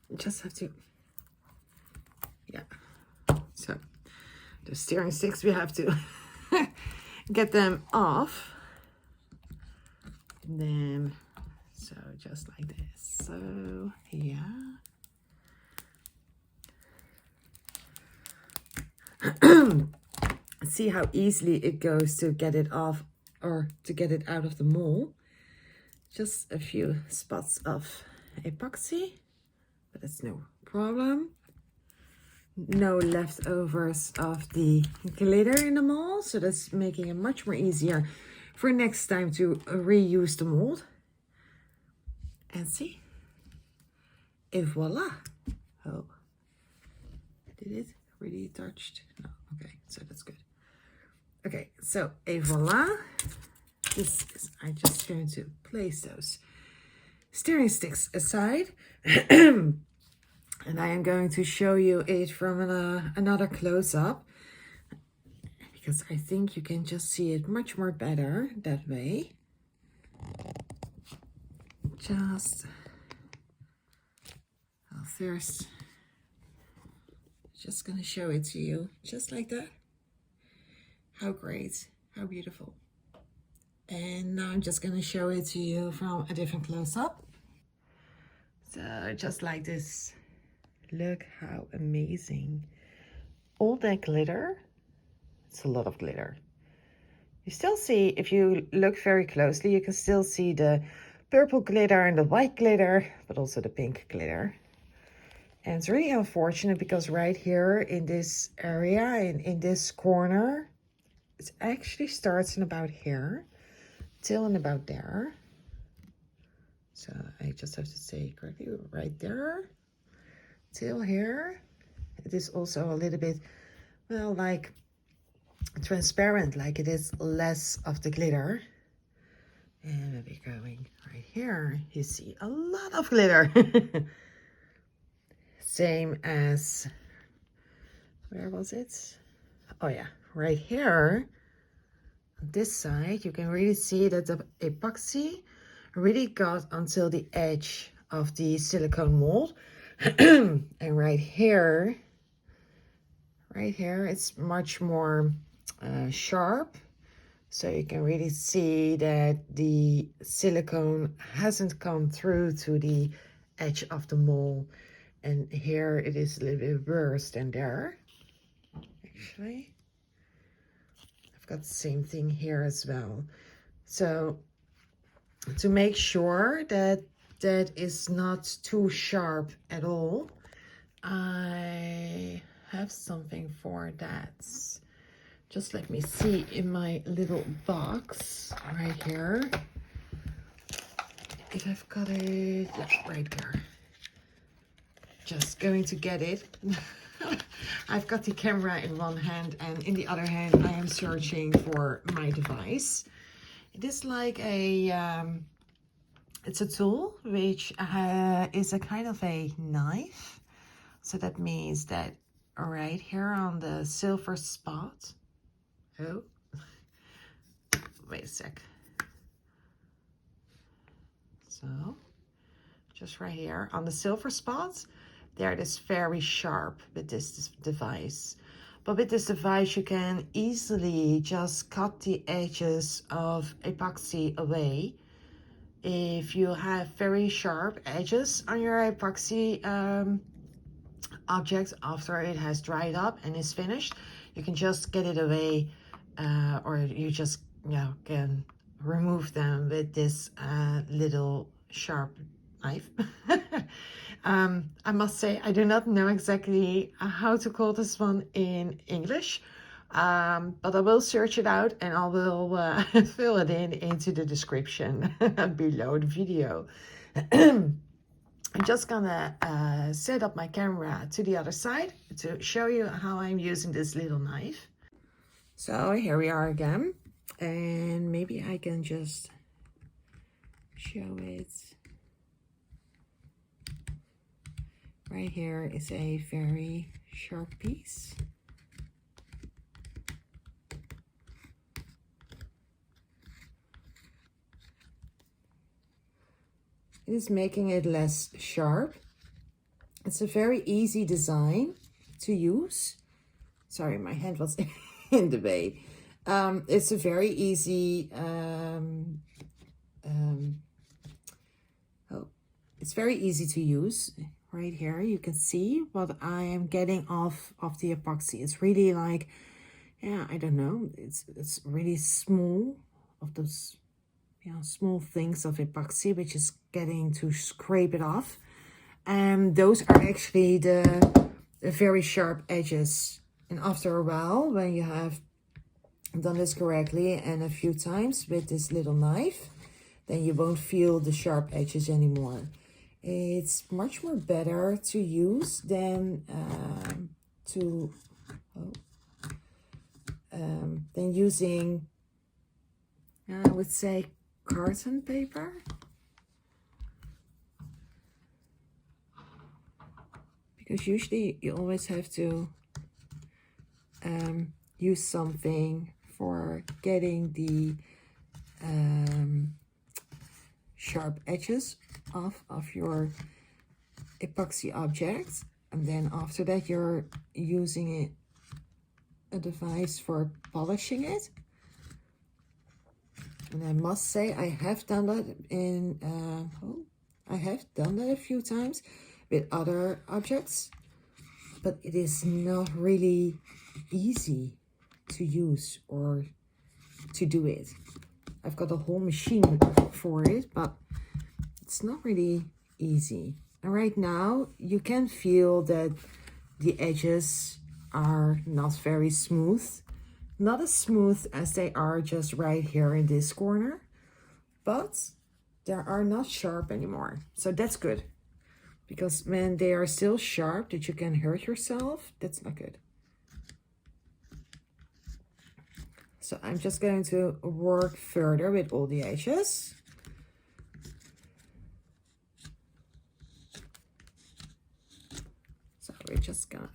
you just have to, yeah. So the steering sticks, we have to get them off. And then, so just like this. So, yeah. See how easily it goes to get it off or to get it out of the mold. Just a few spots of epoxy, but it's no problem. No leftovers of the glitter in the mold, so that's making it much more easier for next time to reuse the mold. And see, et voila. Oh, did it really touched? No, okay, so that's good. Okay, so et voila. This is, I'm just going to place those steering sticks aside. And I am going to show you it from another close-up, because I think you can just see it much more better that way. Just, well, first, just gonna show it to you, just like that. How great, how beautiful. And now I'm just gonna show it to you from a different close-up. So just like this. Look how amazing. All that glitter, it's a lot of glitter. You still see, if you look very closely, you can still see the purple glitter and the white glitter, but also the pink glitter. And it's really unfortunate because right here in this area and in this corner, it actually starts in about here, till in about there. So I just have to say correctly, right there. Till here. It is also a little bit, well, like transparent, like it is less of the glitter. And maybe going right here, you see a lot of glitter. Same as, where was it? Oh yeah, right here, on this side, you can really see that the epoxy really got until the edge of the silicone mold. And right here, it's much more sharp. So you can really see that the silicone hasn't come through to the edge of the mold. And here it is a little bit worse than there, actually. got the same thing here as well. So to make sure that that is not too sharp at all, I have something for that. Just let me see in my little box right here if I've got it. Yeah, right there. Just going to get it. I've got the camera in one hand, and in the other hand I am searching for my device. It is like a it's a tool which is a kind of a knife. So that means that right here on the silver spot, oh, wait a sec. So just right here on the silver spots, there it is very sharp with this device. But with this device, you can easily just cut the edges of epoxy away. If you have very sharp edges on your epoxy object after it has dried up and is finished, you can just get it away, or you just can remove them with this little sharp knife. I must say I do not know exactly how to call this one in English, but I will search it out and I will fill it into the description below the video. I'm just gonna set up my camera to the other side to show you how I'm using this little knife. So here we are again, and maybe I can just show it. Right here is a very sharp piece. It is making it less sharp. It's a very easy design to use. Sorry, my hand was in the way. It's a very easy, it's very easy to use. Right here, you can see what I am getting off of the epoxy. It's really like, yeah, I don't know. It's really small of those, small things of epoxy, which is getting to scrape it off. And those are actually the very sharp edges. And after a while, when you have done this correctly and a few times with this little knife, then you won't feel the sharp edges anymore. It's much more better to use than using, I would say, carton paper. Because usually you always have to use something for getting the sharp edges off of your epoxy objects, and then after that you're using a device for polishing it. And I must say I have done that a few times with other objects, but it is not really easy to use or to do it. I've got a whole machine for it, but it's not really easy. And right now you can feel that the edges are not very smooth, not as smooth as they are just right here in this corner, but they are not sharp anymore. So that's good, because when they are still sharp that you can hurt yourself, that's not good. So I'm just going to work further with all the edges. So we're just gonna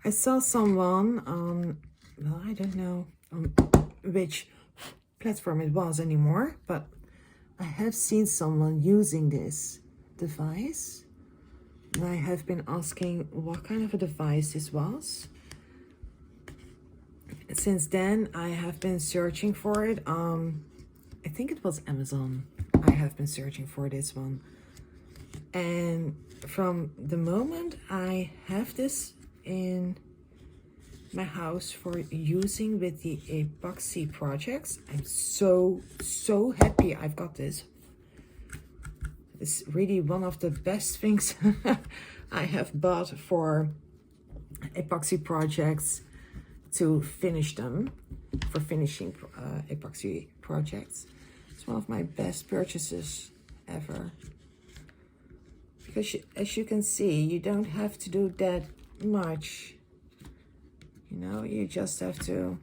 I saw someone on, well, I don't know on which platform it was anymore, but I have seen someone using this device, and I have been asking what kind of a device this was. Since then, I have been searching for it. I think it was Amazon. I have been searching for this one. And from the moment I have this in my house for using with the epoxy projects, I'm so happy I've got this. It's really one of the best things I have bought for epoxy projects, to finish them, for finishing epoxy projects. It's one of my best purchases ever, because as you can see, you don't have to do that much, you know. You just have to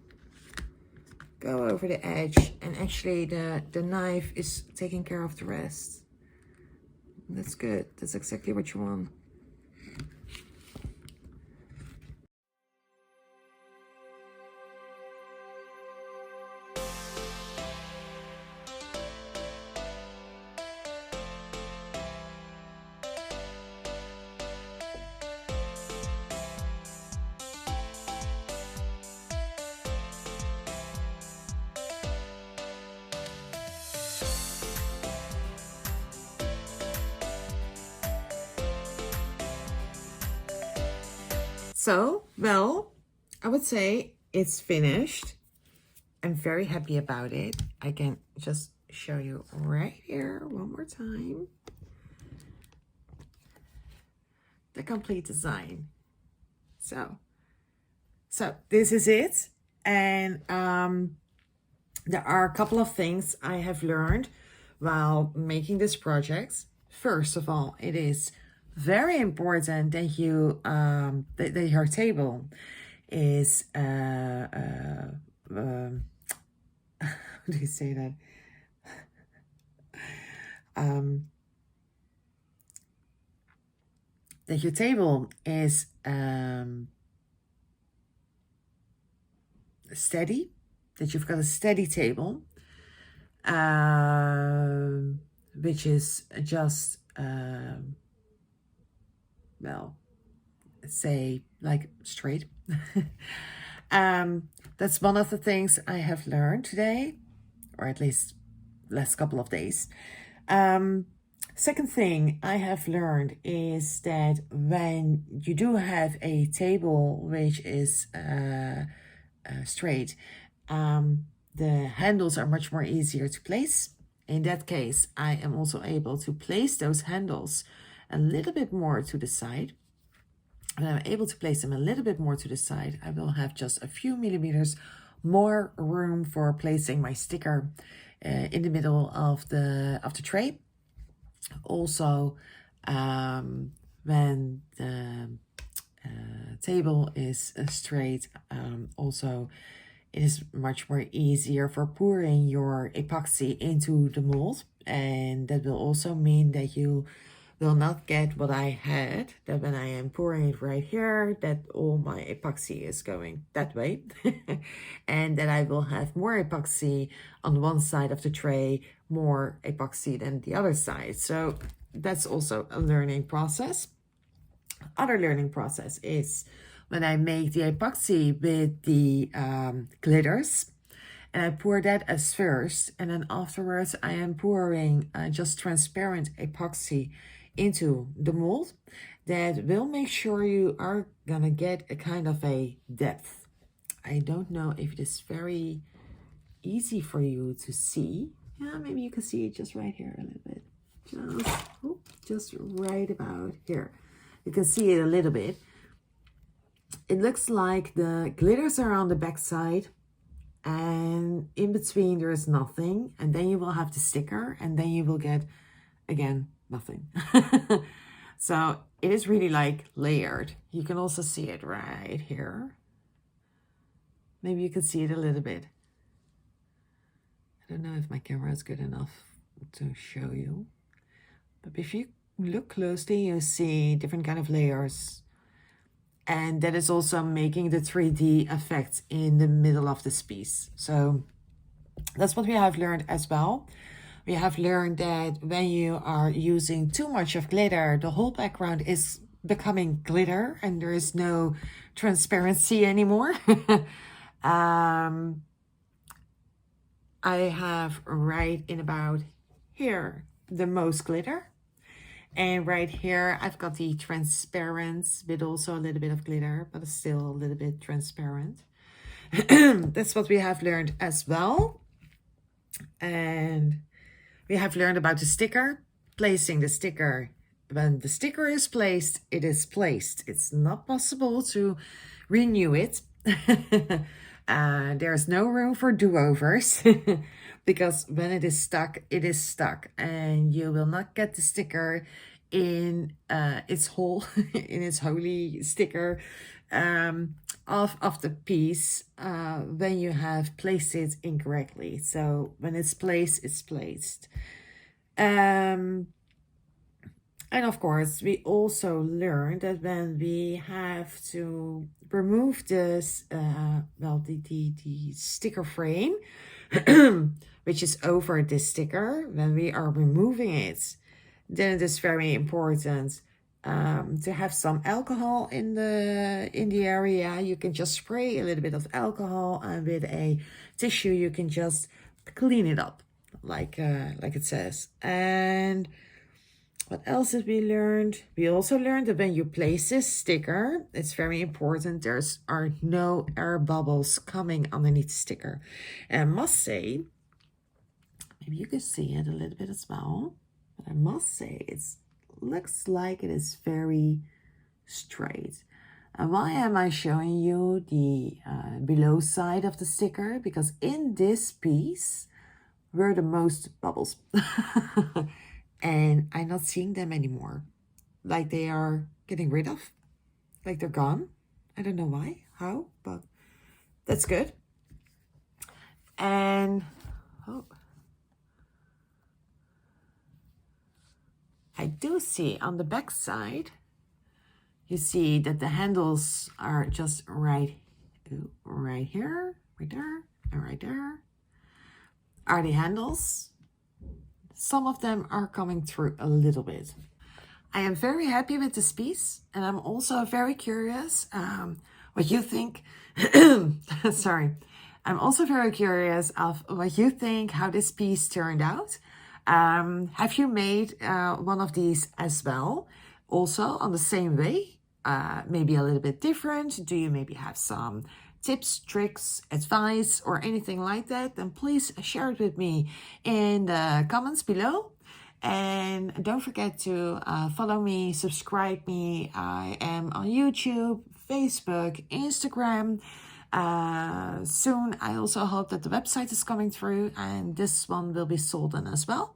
go over the edge, and actually the knife is taking care of the rest. That's good. That's exactly what you want. So, well, I would say it's finished. I'm very happy about it. I can just show you right here one more time the complete design. So this is it. And there are a couple of things I have learned while making this project. First of all, it is very important that you that your table is how do you say that? That your table is steady, that you've got a steady table, which is just well, say like straight. That's one of the things I have learned today, or at least last couple of days. Second thing I have learned is that when you do have a table which is straight, the handles are much more easier to place. In that case, I am also able to place those handles a little bit more to the side. When I'm able to place them a little bit more to the side, I will have just a few millimeters more room for placing my sticker in the middle of the tray. Also, when the table is straight, also it is much more easier for pouring your epoxy into the mold, and that will also mean that you will not get what I had, that when I am pouring it right here, that all my epoxy is going that way, and that I will have more epoxy on one side of the tray, more epoxy than the other side. So that's also a learning process. Other learning process is when I make the epoxy with the glitters, and I pour that as first, and then afterwards I am pouring just transparent epoxy into the mold. That will make sure you are gonna get a kind of a depth. I don't know if it is very easy for you to see. Yeah, maybe you can see it just right here a little bit. Just right about here. You can see it a little bit. It looks like the glitters are on the back side, and in between there is nothing, and then you will have the sticker, and then you will get again nothing. So it is really like layered. You can also see it right here. Maybe you can see it a little bit. I don't know if my camera is good enough to show you, but if you look closely, you see different kind of layers, and that is also making the 3D effect in the middle of this piece. So that's what we have learned as well. We have learned that when you are using too much of glitter, the whole background is becoming glitter and there is no transparency anymore. I have right in about here the most glitter, And right here, I've got the transparent with also a little bit of glitter, but it's still a little bit transparent. That's what we have learned as well. And we have learned about the sticker, placing the sticker. When the sticker is placed, it is placed. It's not possible to renew it. There's no room for do-overs because when it is stuck and you will not get the sticker in its hole, in its holy sticker of the piece when you have placed it incorrectly. So when it's placed, it's placed. And of course, we also learned that when we have to remove this, the sticker frame, which is over this sticker, when we are removing it, then it is very important to have some alcohol in the area. You can just spray a little bit of alcohol, and with a tissue, you can just clean it up, like it says. And what else did we learn? We also learned that when you place this sticker, it's very important there are no air bubbles coming underneath the sticker. And I must say, maybe you can see it a little bit as well, but I must say it looks like it is very straight. And why am I showing you the below side of the sticker? Because in this piece were the most bubbles. And I'm not seeing them anymore. Like they are getting rid of. Like they're gone. I don't know why, how, but that's good. And I do see on the back side, you see that the handles are just right here, right there, and right there are the handles. Some of them are coming through a little bit. I am very happy with this piece, and I'm also very curious what you think. Sorry. I'm also very curious of what you think, how this piece turned out. Have you made one of these as well? Also on the same way, maybe a little bit different? Do you maybe have some tips, tricks, advice, or anything like that? Then please share it with me in the comments below. And don't forget to follow me, subscribe me. I am on YouTube, Facebook, Instagram. Soon I also hope that the website is coming through, and this one will be sold on as well.